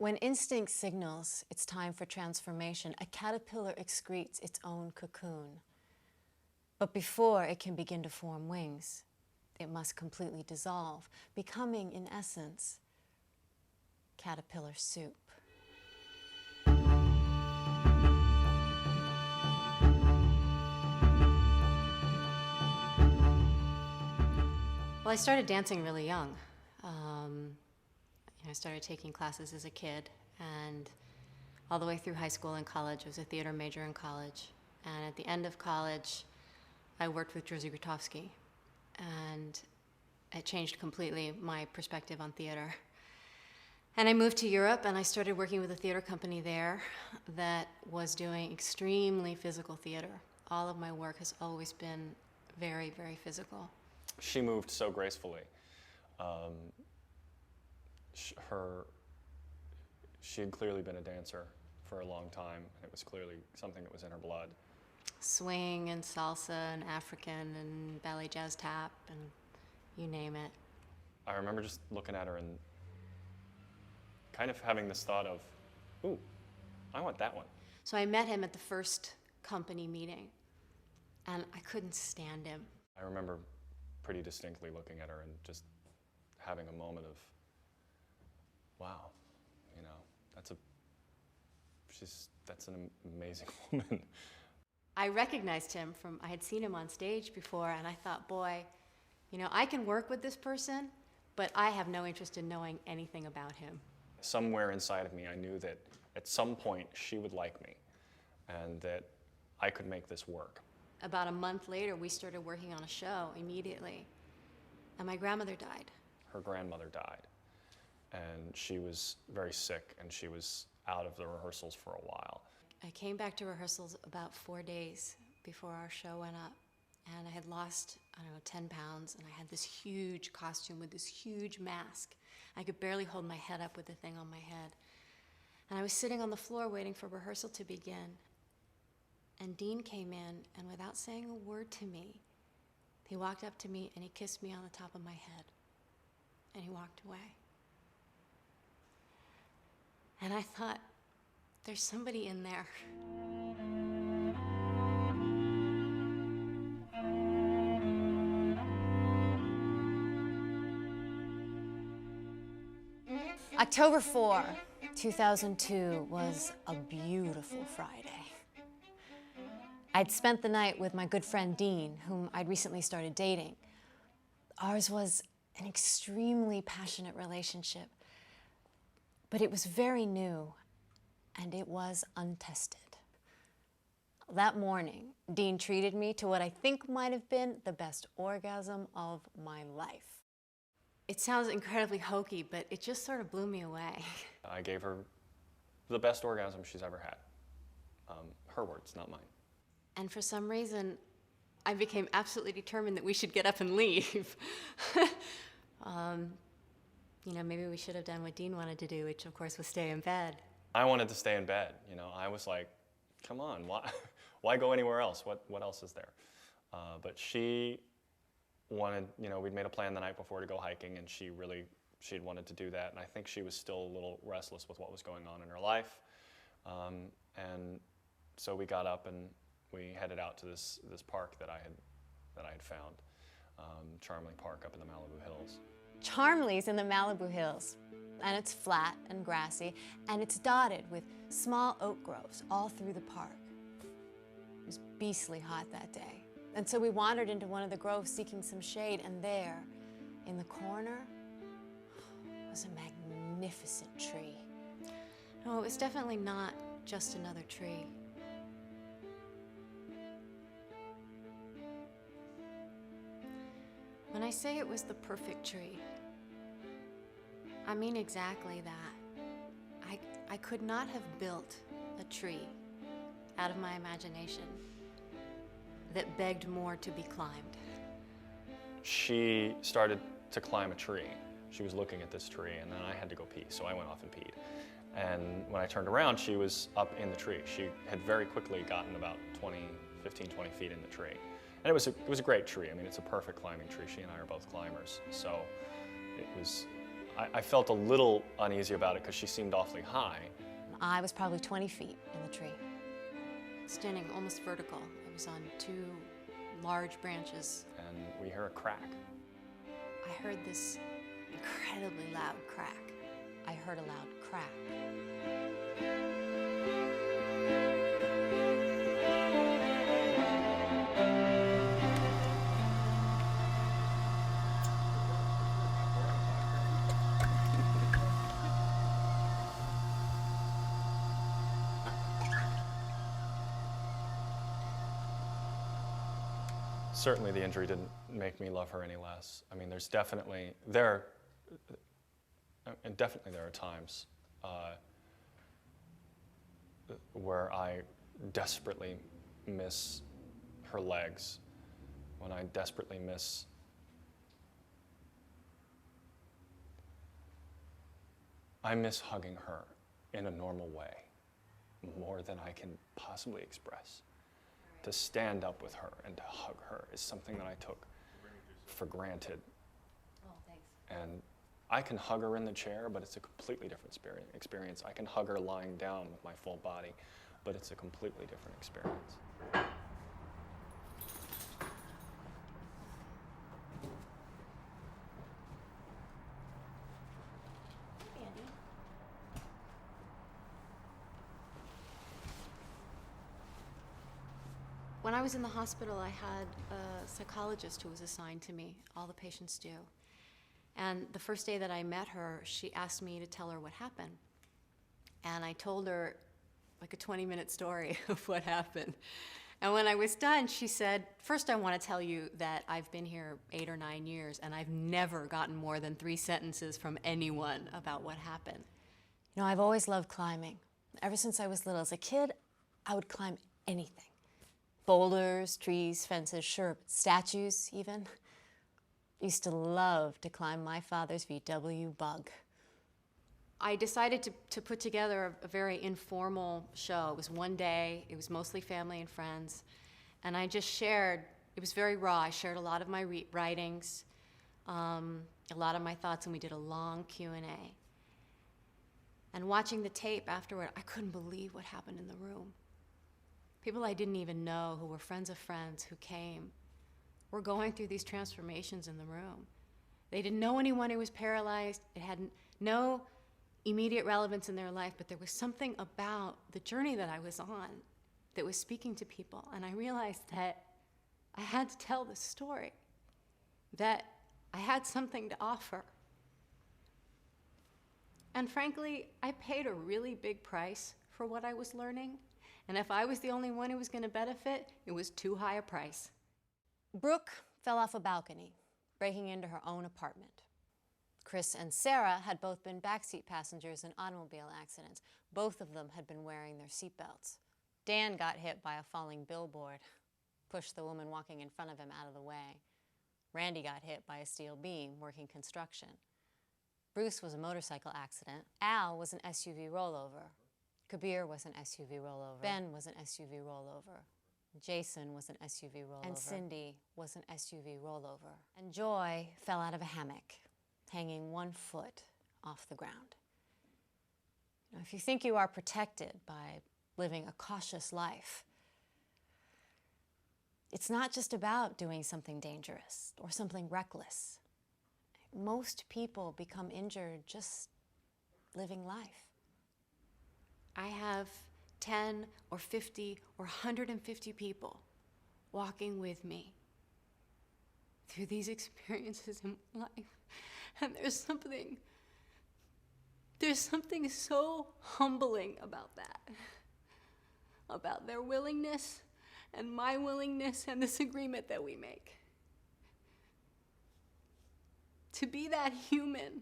When instinct signals it's time for transformation, a caterpillar excretes its own cocoon. But before it can begin to form wings, it must completely dissolve, becoming, in essence, caterpillar soup. Well, I started dancing really young. I started taking classes as a kid, and all the way through high school and college. I was a theater major in college. And at the end of college, I worked with Jerzy Grotowski, and it changed completely my perspective on theater. And I moved to Europe, and I started working with a theater company there that was doing extremely physical theater. All of my work has always been very, very physical. She moved so gracefully. She had clearly been a dancer for a long time. It was clearly something that was in her blood. Swing and salsa and African and ballet jazz tap and you name it. I remember just looking at her and kind of having this thought of, ooh, I want that one. So I met him at the first company meeting, and I couldn't stand him. I remember pretty distinctly looking at her and just having a moment of, wow, you know, that's an amazing woman. I recognized him from, I had seen him on stage before, and I thought, boy, you know, I can work with this person, but I have no interest in knowing anything about him. Somewhere inside of me, I knew that at some point she would like me and that I could make this work. About a month later, we started working on a show immediately, and my grandmother died. Her grandmother died, and she was very sick, and she was out of the rehearsals for a while. I came back to rehearsals about 4 days before our show went up, and I had lost, 10 pounds, and I had this huge costume with this huge mask. I could barely hold my head up with the thing on my head. And I was sitting on the floor waiting for rehearsal to begin. And Dean came in, and without saying a word to me, he walked up to me and he kissed me on the top of my head. And he walked away. And I thought, there's somebody in there. October 4, 2002 was a beautiful Friday. I'd spent the night with my good friend Dean, whom I'd recently started dating. Ours was an extremely passionate relationship, but it was very new, and it was untested. That morning, Dean treated me to what I think might have been the best orgasm of my life. It sounds incredibly hokey, but it just sort of blew me away. I gave her the best orgasm she's ever had. Her words, not mine. And for some reason, I became absolutely determined that we should get up and leave. Maybe we should have done what Dean wanted to do, which of course was stay in bed. I wanted to stay in bed, I was like, come on, why go anywhere else? What else is there? But she wanted, we'd made a plan the night before to go hiking, and she'd wanted to do that, and I think she was still a little restless with what was going on in her life. And so we got up and we headed out to this park that I had found, Charmley Park up in the Malibu Hills. Charmley's in the Malibu Hills, and it's flat and grassy, and it's dotted with small oak groves all through the park. It was beastly hot that day, and so we wandered into one of the groves seeking some shade, and there, in the corner, was a magnificent tree. No, it was definitely not just another tree. When I say it was the perfect tree, I mean exactly that. I could not have built a tree out of my imagination that begged more to be climbed. She started to climb a tree. She was looking at this tree, and then I had to go pee, so I went off and peed. And when I turned around, she was up in the tree. She had very quickly gotten about 15, 20 feet in the tree. And it was a great tree. I mean, it's a perfect climbing tree. She and I are both climbers. So it was I felt a little uneasy about it because she seemed awfully high. I was probably 20 feet in the tree. Standing almost vertical. It was on two large branches. And we hear a crack. I heard this incredibly loud crack. I heard a loud crack. Certainly the injury didn't make me love her any less. I mean, definitely there are times where I desperately miss her legs, when I desperately miss hugging her in a normal way more than I can possibly express. To stand up with her and to hug her is something that I took for granted. Oh, thanks. And I can hug her in the chair, but it's a completely different experience. I can hug her lying down with my full body, but it's a completely different experience. When I was in the hospital, I had a psychologist who was assigned to me. All the patients do. And the first day that I met her, she asked me to tell her what happened. And I told her like a 20-minute story of what happened. And when I was done, she said, first I want to tell you that I've been here 8 or 9 years, and I've never gotten more than 3 sentences from anyone about what happened. You know, I've always loved climbing. Ever since I was little. As a kid, I would climb anything. Boulders, trees, fences, sure, but statues even. Used to love to climb my father's VW Bug. I decided to put together a very informal show. It was one day, it was mostly family and friends, and I just shared, it was very raw. I shared a lot of my writings, a lot of my thoughts, and we did a long Q&A. And watching the tape afterward, I couldn't believe what happened in the room. People I didn't even know, who were friends of friends, who came, were going through these transformations in the room. They didn't know anyone who was paralyzed. It had no immediate relevance in their life, but there was something about the journey that I was on that was speaking to people. And I realized that I had to tell this story, that I had something to offer. And frankly, I paid a really big price for what I was learning. And if I was the only one who was going to benefit, it was too high a price. Brooke fell off a balcony, breaking into her own apartment. Chris and Sarah had both been backseat passengers in automobile accidents. Both of them had been wearing their seatbelts. Dan got hit by a falling billboard, pushed the woman walking in front of him out of the way. Randy got hit by a steel beam working construction. Bruce was a motorcycle accident. Al was an SUV rollover. Kabir was an SUV rollover. Ben was an SUV rollover. Jason was an SUV rollover. And Cindy was an SUV rollover. And Joy fell out of a hammock, hanging 1 foot off the ground. Now, if you think you are protected by living a cautious life, it's not just about doing something dangerous or something reckless. Most people become injured just living life. I have 10 or 50 or 150 people walking with me through these experiences in my life. And there's something so humbling about that, about their willingness and my willingness and this agreement that we make. To be that human.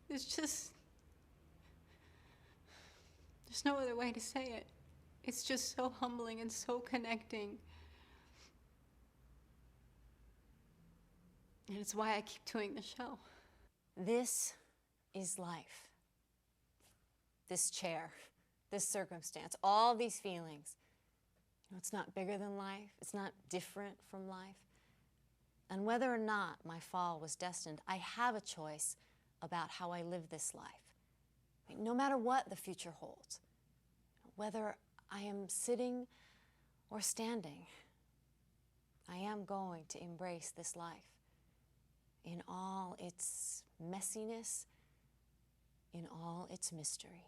There's no other way to say it. It's just so humbling and so connecting. And it's why I keep doing the show. This is life. This chair, this circumstance, all these feelings. It's not bigger than life. It's not different from life. And whether or not my fall was destined, I have a choice about how I live this life. No matter what the future holds, whether I am sitting or standing, I am going to embrace this life in all its messiness, in all its mystery.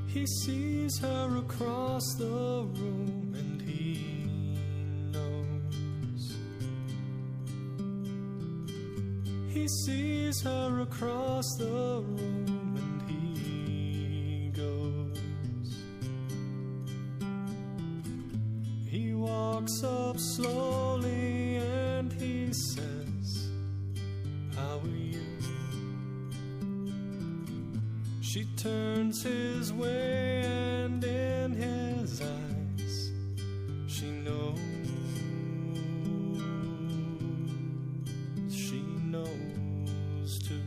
He sees her across the room and he knows. He sees her across the room and he goes. He walks up slowly and he says, "How are you?" She turns his way and in his eyes she knows too.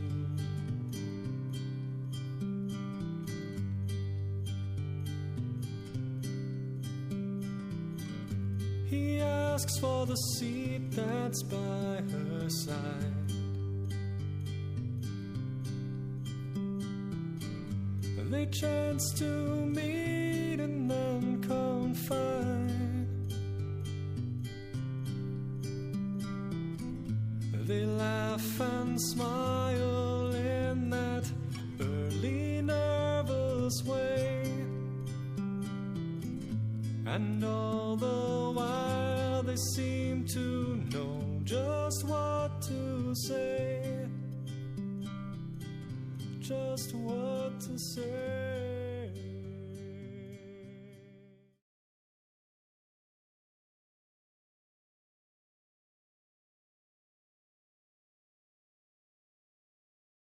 He asks for the seat that's by her side. They chance to meet and then confide. They laugh and smile in that early nervous way. And all the while they seem to know just what to say. Just what to say.